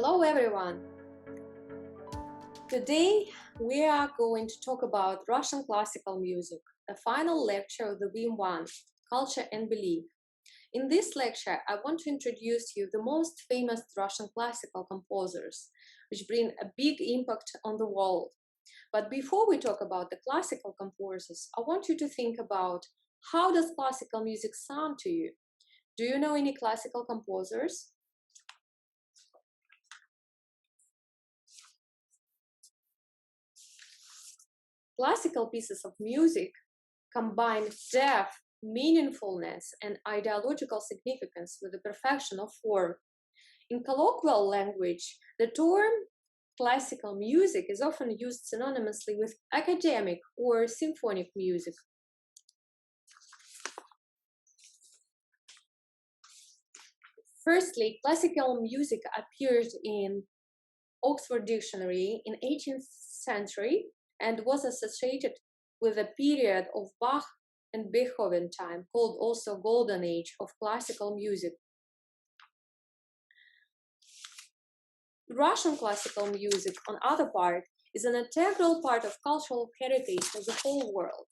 Hello everyone! Today we are going to talk about Russian classical music, the final lecture of the Wim 1, Culture and Belief. In this lecture, I want to introduce you the most famous Russian classical composers, which bring a big impact on the world. But before we talk about the classical composers, I want you to think about how does classical music sound to you? Do you know any classical composers? Classical pieces of music combine depth, meaningfulness, and ideological significance with the perfection of form. In colloquial language, the term classical music is often used synonymously with academic or symphonic music. Firstly, classical music appeared in Oxford Dictionary in 18th century and was associated with a period of Bach and Beethoven time, called also Golden Age of classical music. Russian classical music, on other part, is an integral part of cultural heritage of the whole world.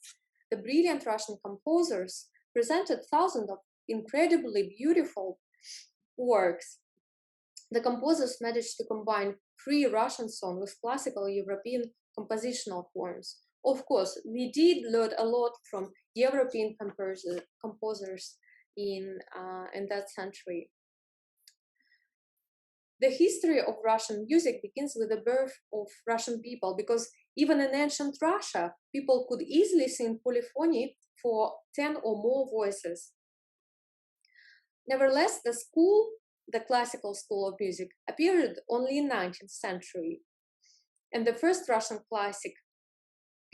The brilliant Russian composers presented thousands of incredibly beautiful works. The composers managed to combine free Russian song with classical European compositional forms. Of course, we did learn a lot from European composers in that century. The history of Russian music begins with the birth of Russian people, because even in ancient Russia, people could easily sing polyphony for 10 or more voices. Nevertheless, the classical school of music, appeared only in 19th century. And the first Russian classic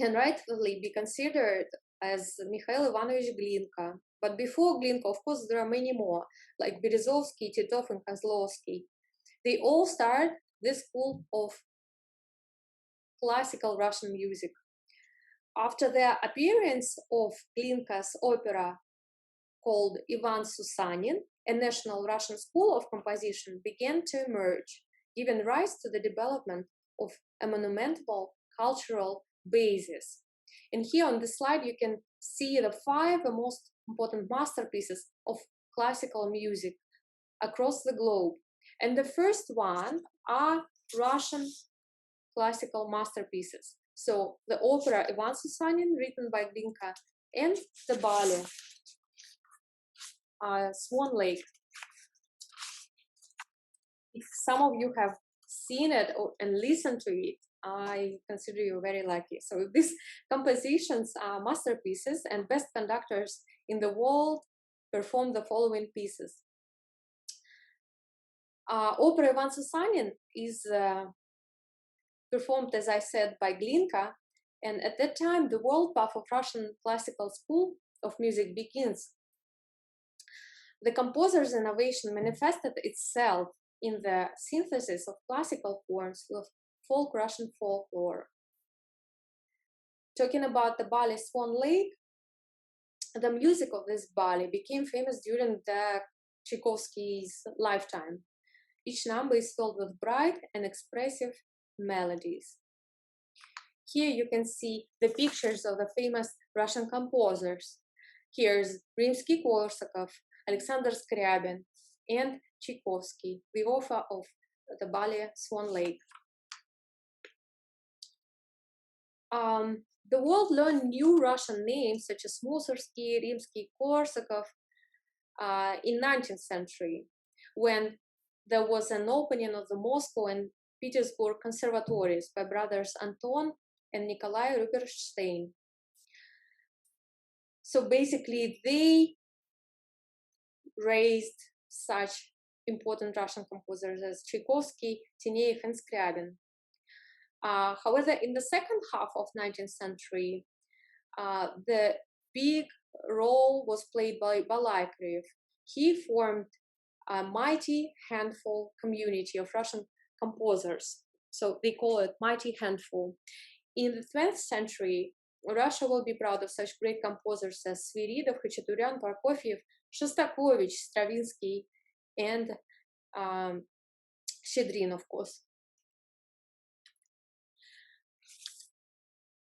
can rightfully be considered as Mikhail Ivanovich Glinka. But before Glinka, of course, there are many more, like Berezovsky, Titov, and Kozlovsky. They all start this school of classical Russian music. After the appearance of Glinka's opera called Ivan Susanin, a national Russian school of composition began to emerge, giving rise to the development of a monumental cultural basis. And here on this slide, you can see the 5 most important masterpieces of classical music across the globe. And the first one are Russian classical masterpieces. So the opera Ivan Susanin, written by Glinka, and the ballet Swan Lake. If some of you have seen it and listened to it, I consider you very lucky. So these compositions are masterpieces, and best conductors in the world perform the following pieces. Opera Ivan Susanin is performed, as I said, by Glinka, and at that time the world path of Russian classical school of music begins. The composer's innovation manifested itself in the synthesis of classical forms with folk Russian folklore. Talking about the ballet Swan Lake, the music of this ballet became famous during the Tchaikovsky's lifetime. Each number is filled with bright and expressive melodies. Here you can see the pictures of the famous Russian composers. Here's Rimsky-Korsakov, Alexander Scriabin, and Tchaikovsky, the author of the ballet Swan Lake. The world learned new Russian names such as Mussorgsky, Rimsky-Korsakov in 19th century, when there was an opening of the Moscow and Petersburg conservatories by brothers Anton and Nikolai Rubinstein. So basically, they raised such important Russian composers as Tchaikovsky, Teneyev, and Scriabin. However, in the second half of 19th century, the big role was played by Balakirev. He formed a mighty handful community of Russian composers. So they call it mighty handful. In the 20th century, Russia will be proud of such great composers as Sviridov, Khachaturian, Prokofiev, Shostakovich, Stravinsky, and Shchedrin, of course.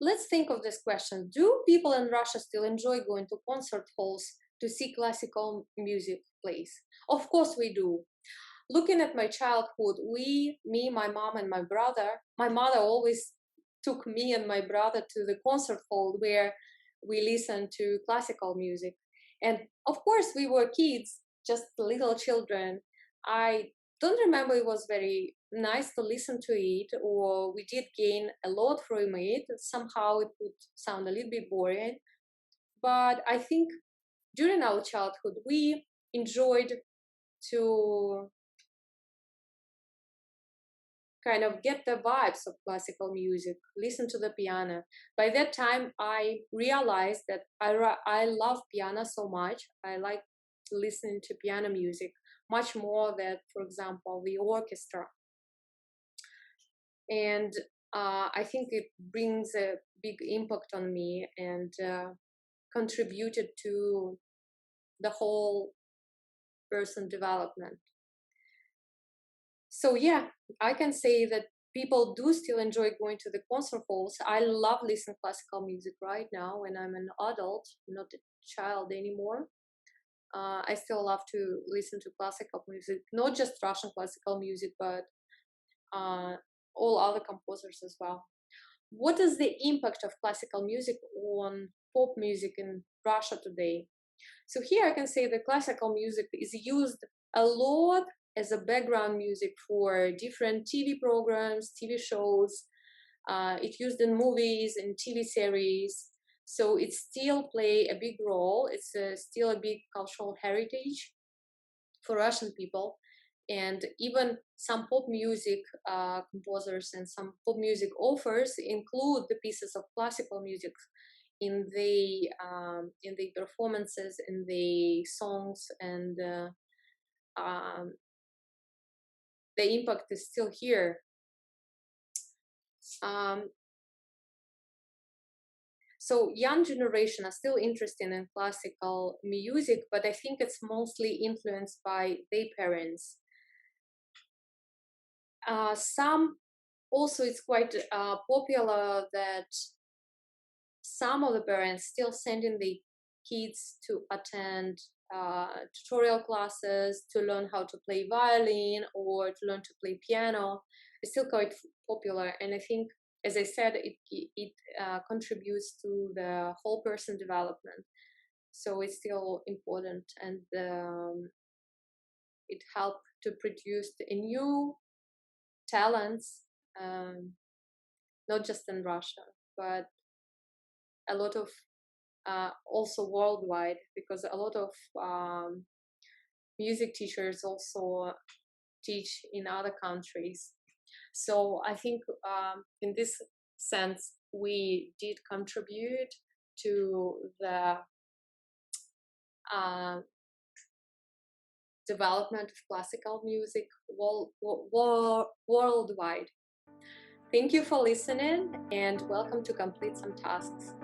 Let's think of this question. Do people in Russia still enjoy going to concert halls to see classical music plays? Of course we do. Looking at my childhood, me, my mom, and my mother always took me and my brother to the concert hall where we listened to classical music. And of course, we were kids, just little children. I don't remember it was very nice to listen to it, or we did gain a lot from it. Somehow it would sound a little bit boring. But I think during our childhood, we enjoyed to kind of get the vibes of classical music, listen to the piano. By that time, I realized that I love piano so much. I like listening to piano music much more than, for example, the orchestra. And I think it brings a big impact on me and contributed to the whole person development. So yeah, I can say that people do still enjoy going to the concert halls. I love listening classical music right now when I'm an adult, not a child anymore. I still love to listen to classical music, not just Russian classical music, but all other composers as well. What is the impact of classical music on pop music in Russia today? So here I can say that classical music is used a lot as a background music for different TV programs, TV shows. It's used in movies and TV series. So it still play a big role. It's still a big cultural heritage for Russian people. And even some pop music composers and some pop music authors include the pieces of classical music in the performances, in the songs, and the impact is still here. So young generation are still interested in classical music, but I think it's mostly influenced by their parents. Some also it's quite popular that some of the parents still sending the kids to attend tutorial classes to learn how to play violin or to learn to play piano. It's still quite popular, and I think, as I said, it contributes to the whole person development. So it's still important, and it helped to produce a new talents, not just in Russia, but a lot of also worldwide, because a lot of music teachers also teach in other countries. So I think in this sense, we did contribute to the development of classical music worldwide. Thank you for listening, and welcome to Complete Some Tasks.